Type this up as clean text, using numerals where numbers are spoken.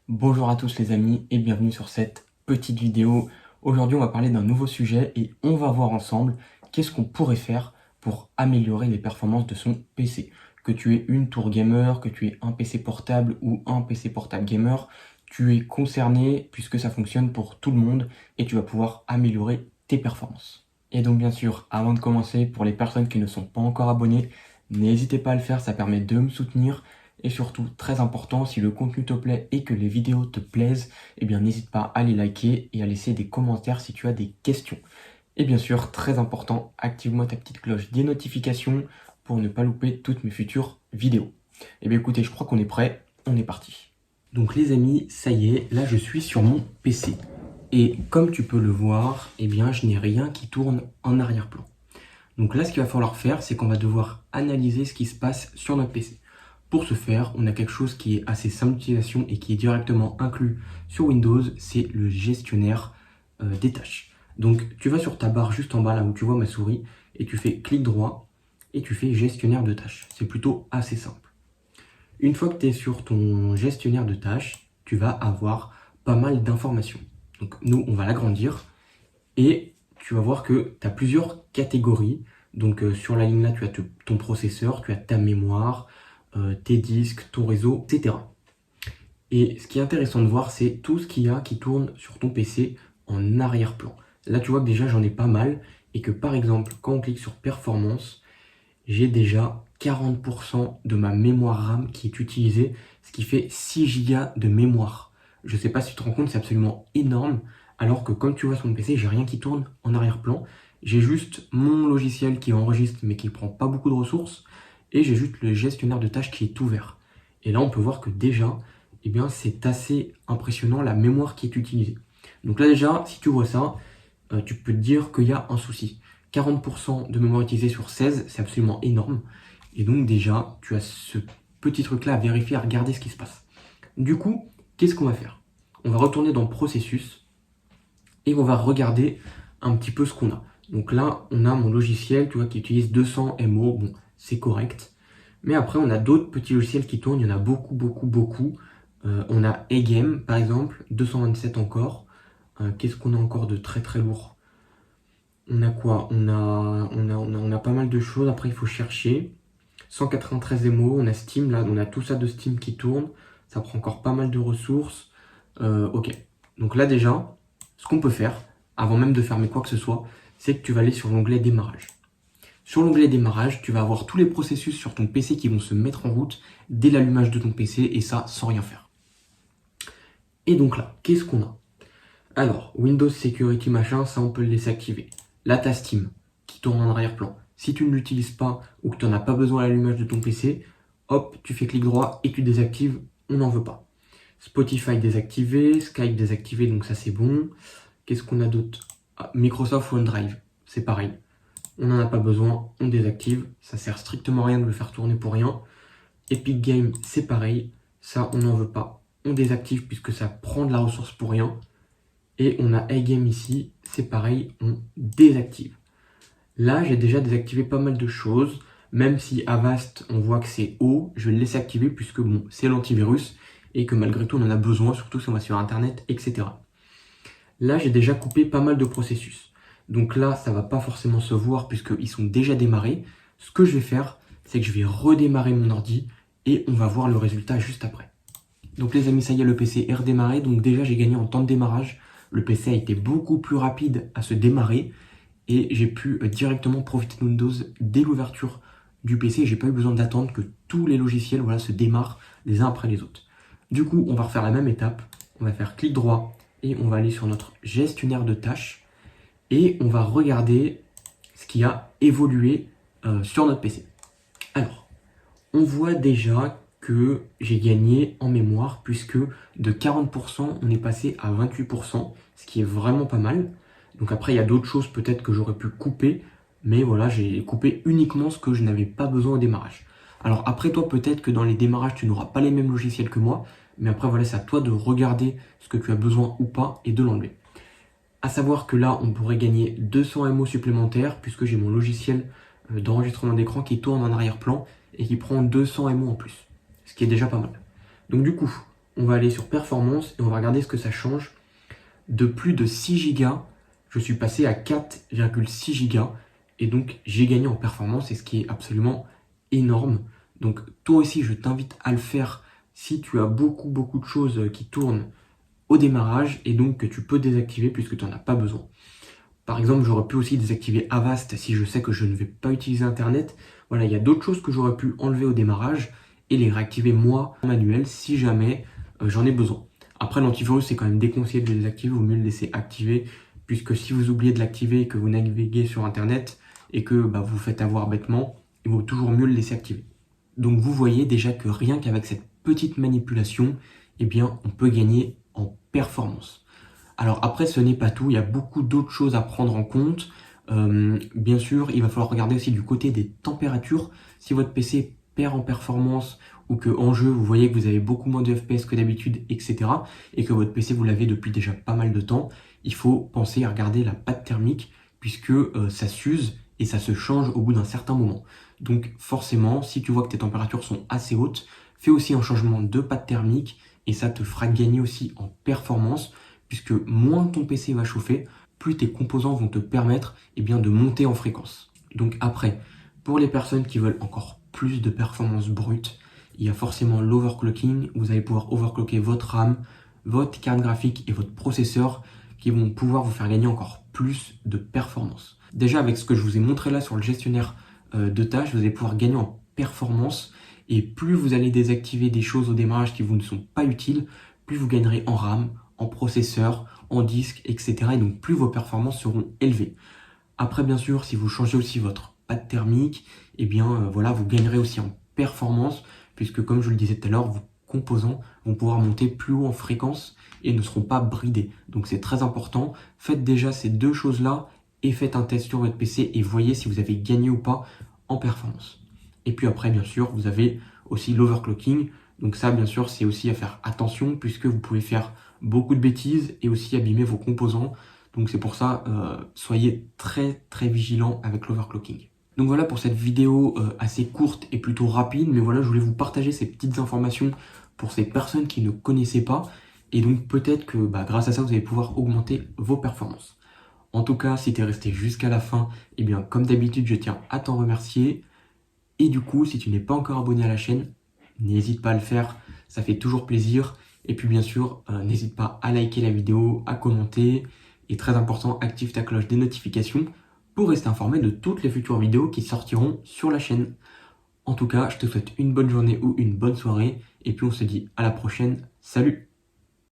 Bonjour à tous les amis et bienvenue sur cette petite vidéo. Aujourd'hui on va parler d'un nouveau sujet et on va voir ensemble qu'est-ce qu'on pourrait faire pour améliorer les performances de son PC. Que tu aies une tour gamer, que tu aies un PC portable ou un PC portable gamer, tu es concerné puisque ça fonctionne pour tout le monde et tu vas pouvoir améliorer tes performances. Et donc bien sûr, avant de commencer, pour les personnes qui ne sont pas encore abonnées, n'hésitez pas à le faire, ça permet de me soutenir. Et surtout, très important, si le contenu te plaît et que les vidéos te plaisent, eh bien n'hésite pas à les liker et à laisser des commentaires si tu as des questions. Et bien sûr, très important, active-moi ta petite cloche des notifications pour ne pas louper toutes mes futures vidéos. Eh bien écoutez, je crois qu'on est prêt, on est parti. Donc les amis, ça y est, là je suis sur mon PC. Et comme tu peux le voir, eh bien je n'ai rien qui tourne en arrière-plan. Donc là, ce qu'il va falloir faire, c'est qu'on va devoir analyser ce qui se passe sur notre PC. Pour ce faire, on a quelque chose qui est assez simple d'utilisation et qui est directement inclus sur Windows, c'est le gestionnaire des tâches. Donc tu vas sur ta barre juste en bas, là où tu vois ma souris, et tu fais clic droit et tu fais gestionnaire de tâches. C'est plutôt assez simple. Une fois que tu es sur ton gestionnaire de tâches, tu vas avoir pas mal d'informations. Donc nous, on va l'agrandir et tu vas voir que tu as plusieurs catégories. Donc sur la ligne là, tu as ton processeur, tu as ta mémoire, tes disques, ton réseau, etc. Et ce qui est intéressant de voir, c'est tout ce qu'il y a qui tourne sur ton PC en arrière-plan. Là, tu vois que déjà, j'en ai pas mal et que par exemple, quand on clique sur performance, j'ai déjà 40% de ma mémoire RAM qui est utilisée, ce qui fait 6 Go de mémoire. Je sais pas si tu te rends compte, c'est absolument énorme, alors que comme tu vois sur mon PC, j'ai rien qui tourne en arrière-plan. J'ai juste mon logiciel qui enregistre mais qui prend pas beaucoup de ressources, et j'ai juste le gestionnaire de tâches qui est ouvert. Et là, on peut voir que déjà, eh bien, c'est assez impressionnant la mémoire qui est utilisée. Donc là déjà, si tu vois ça, tu peux te dire qu'il y a un souci. 40% de mémoire utilisée sur 16, c'est absolument énorme. Et donc déjà, tu as ce petit truc-là à vérifier, à regarder ce qui se passe. Du coup, qu'est-ce qu'on va faire? On va retourner dans processus et on va regarder un petit peu ce qu'on a. Donc là, on a mon logiciel, tu vois, qui utilise 200 MO. Bon, c'est correct. Mais après, on a d'autres petits logiciels qui tournent. Il y en a beaucoup, beaucoup, beaucoup. On a eGame, par exemple, 227 encore. Qu'est-ce qu'on a encore de très, très lourd? On a quoi? On a pas mal de choses. Après, il faut chercher. 193 MO, on a Steam, là, on a tout ça de Steam qui tourne. Ça prend encore pas mal de ressources. Ok. Donc là, déjà, ce qu'on peut faire, avant même de fermer quoi que ce soit, c'est que tu vas aller sur l'onglet démarrage. Sur l'onglet démarrage, tu vas avoir tous les processus sur ton PC qui vont se mettre en route dès l'allumage de ton PC et ça sans rien faire. Et donc là, qu'est-ce qu'on a? Alors, Windows Security machin, ça on peut le laisser activer. Là, t'as Steam qui tourne en arrière-plan. Si tu ne l'utilises pas ou que tu n'en as pas besoin à l'allumage de ton PC, hop, tu fais clic droit et tu désactives, on n'en veut pas. Spotify désactivé, Skype désactivé, donc ça c'est bon. Qu'est-ce qu'on a d'autre? Microsoft OneDrive, c'est pareil. On n'en a pas besoin, on désactive, ça sert strictement à rien de le faire tourner pour rien. Epic Games, c'est pareil, ça on n'en veut pas, on désactive puisque ça prend de la ressource pour rien. Et on a iGame ici, c'est pareil, on désactive. Là, j'ai déjà désactivé pas mal de choses, même si Avast, on voit que c'est haut, je vais le laisser activer puisque bon, c'est l'antivirus et que malgré tout, on en a besoin, surtout si on va sur Internet, etc. Là, j'ai déjà coupé pas mal de processus. Donc là, ça va pas forcément se voir puisqu'ils sont déjà démarrés. Ce que je vais faire, c'est que je vais redémarrer mon ordi et on va voir le résultat juste après. Donc les amis, ça y est, le PC est redémarré. Donc déjà, j'ai gagné en temps de démarrage. Le PC a été beaucoup plus rapide à se démarrer et j'ai pu directement profiter de Windows dès l'ouverture du PC. J'ai pas eu besoin d'attendre que tous les logiciels se démarrent les uns après les autres. Du coup, on va refaire la même étape. On va faire clic droit et on va aller sur notre gestionnaire de tâches et on va regarder ce qui a évolué sur notre PC. Alors, on voit déjà que j'ai gagné en mémoire puisque de 40% on est passé à 28%, ce qui est vraiment pas mal. Donc après il y a d'autres choses peut-être que j'aurais pu couper, mais voilà, j'ai coupé uniquement ce que je n'avais pas besoin au démarrage. Alors après toi peut-être que dans les démarrages tu n'auras pas les mêmes logiciels que moi, mais après voilà, c'est à toi de regarder ce que tu as besoin ou pas et de l'enlever. À savoir que là on pourrait gagner 200 MO supplémentaires puisque j'ai mon logiciel d'enregistrement d'écran qui tourne en arrière-plan et qui prend 200 MO en plus, ce qui est déjà pas mal. Donc du coup, on va aller sur performance et on va regarder ce que ça change. De plus de 6 Go, je suis passé à 4,6 Go et donc j'ai gagné en performance, et ce qui est absolument énorme. Donc toi aussi, je t'invite à le faire si tu as beaucoup de choses qui tournent au démarrage et donc que tu peux désactiver puisque tu n'en as pas besoin. Par exemple, j'aurais pu aussi désactiver Avast si je sais que je ne vais pas utiliser Internet. Voilà, il y a d'autres choses que j'aurais pu enlever au démarrage et les réactiver moi en manuel si jamais j'en ai besoin. Après, l'antivirus, c'est quand même déconseillé de le désactiver, il vaut mieux le laisser activer, puisque si vous oubliez de l'activer et que vous naviguez sur Internet et que vous faites avoir bêtement, il vaut toujours mieux le laisser activer. Donc vous voyez déjà que rien qu'avec cette petite manipulation, eh bien, on peut gagner en performance. Alors après, ce n'est pas tout, il y a beaucoup d'autres choses à prendre en compte. Bien sûr, il va falloir regarder aussi du côté des températures. Si votre PC perd en performance ou que en jeu, vous voyez que vous avez beaucoup moins de FPS que d'habitude, etc. et que votre PC, vous l'avez depuis déjà pas mal de temps, il faut penser à regarder la pâte thermique puisque ça s'use et ça se change au bout d'un certain moment. Donc forcément, si tu vois que tes températures sont assez hautes, fais aussi un changement de pâte thermique et ça te fera gagner aussi en performance, puisque moins ton PC va chauffer, plus tes composants vont te permettre de monter en fréquence. Donc après, pour les personnes qui veulent encore plus de performance brute, il y a forcément l'overclocking. Vous allez pouvoir overclocker votre RAM, votre carte graphique et votre processeur qui vont pouvoir vous faire gagner encore plus de performance. Déjà avec ce que je vous ai montré là sur le gestionnaire de tâches, vous allez pouvoir gagner en performance, et plus vous allez désactiver des choses au démarrage qui vous ne sont pas utiles, plus vous gagnerez en RAM, en processeur, en disque, etc. Et donc plus vos performances seront élevées. Après, bien sûr, si vous changez aussi votre pâte thermique, vous gagnerez aussi en performance, puisque comme je le disais tout à l'heure, vos composants vont pouvoir monter plus haut en fréquence et ne seront pas bridés. Donc c'est très important. Faites déjà ces deux choses-là et faites un test sur votre PC et voyez si vous avez gagné ou pas en performance. Et puis après, bien sûr, vous avez aussi l'overclocking. Donc ça, bien sûr, c'est aussi à faire attention puisque vous pouvez faire beaucoup de bêtises et aussi abîmer vos composants. Donc c'est pour ça, soyez très vigilants avec l'overclocking. Donc voilà pour cette vidéo assez courte et plutôt rapide, mais voilà, je voulais vous partager ces petites informations pour ces personnes qui ne connaissaient pas. Et donc peut-être que grâce à ça, vous allez pouvoir augmenter vos performances. En tout cas, si tu es resté jusqu'à la fin, comme d'habitude, je tiens à t'en remercier. Et du coup, si tu n'es pas encore abonné à la chaîne, n'hésite pas à le faire, ça fait toujours plaisir. Et puis bien sûr, n'hésite pas à liker la vidéo, à commenter. Et très important, active ta cloche des notifications pour rester informé de toutes les futures vidéos qui sortiront sur la chaîne. En tout cas, je te souhaite une bonne journée ou une bonne soirée. Et puis on se dit à la prochaine. Salut!